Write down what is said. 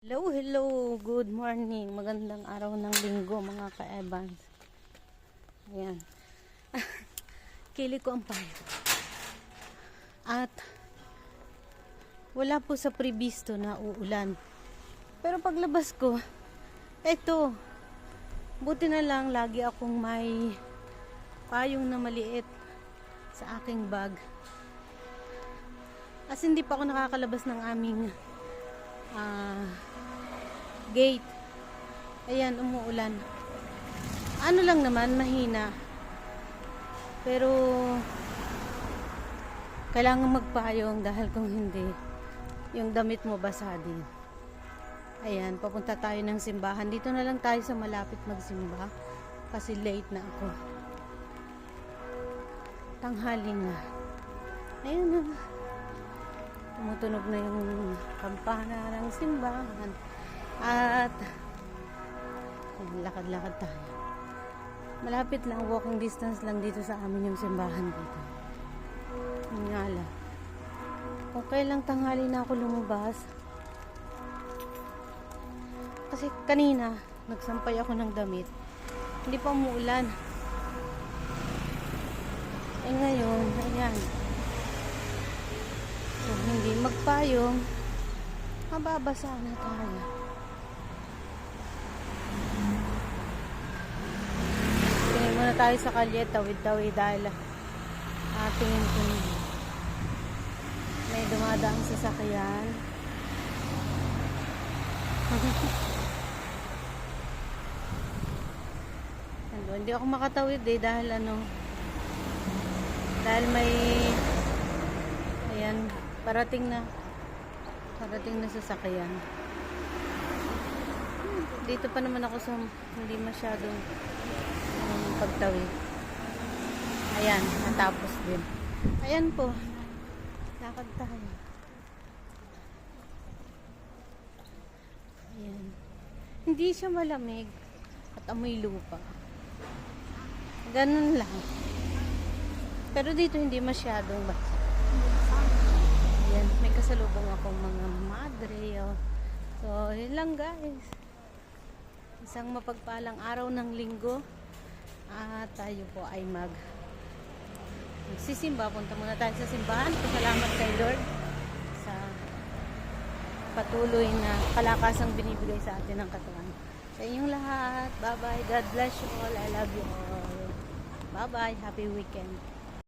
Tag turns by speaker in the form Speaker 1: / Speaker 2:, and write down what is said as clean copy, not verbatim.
Speaker 1: Hello, hello, good morning. Magandang araw ng linggo mga ka-Evans. Ayan. Kili ko ang payo. At wala po sa prebisto na uulan. Pero paglabas ko, eto, buti na lang lagi akong may payong na maliit sa aking bag. As hindi pa ako nakakalabas ng aming gate. Ayan, umuulan. Ano lang naman, mahina. Pero kailangan magpayong dahil kung hindi, yung damit mo basa din. Ayan, papunta tayo ng simbahan. Dito na lang tayo sa malapit magsimba kasi late na ako. Tanghali na. Ayan na. Tumutunog na yung kampana ng simbahan. At lakad-lakad tayo. Malapit lang, walking distance lang dito sa amin yung simbahan dito. Nga lang. Kung kailang tanghali na ako lumabas, kasi kanina nagsampay ako ng damit, hindi pa umuulan. Eh ngayon, ayan. So, hindi magpayong, mababasa na tayo. Tingin muna tayo sa kalye, tawid-tawid dahil tingin ko may dumadaang sasakyan. Hindi ako makatawid dahil dahil may ayan, parating na sasakyan. Dito pa naman ako sa hindi masyadong pagtawid. Ayan, natapos din. Ayan po, lakad tayo. Ayan, hindi siya malamig at amoy lupa, ganun lang. Pero dito hindi masyadong basa. Ayan, may kasalubong akong mga madre. So, yun lang guys. Isang mapagpalang araw ng linggo. At tayo po ay magsisimba. Punta muna tayo sa simbahan. Salamat kay Lord sa patuloy na kalakasang binibigay sa atin ng katawan. Sa inyong lahat. Bye bye. God bless you all. I love you all. Bye bye. Happy weekend.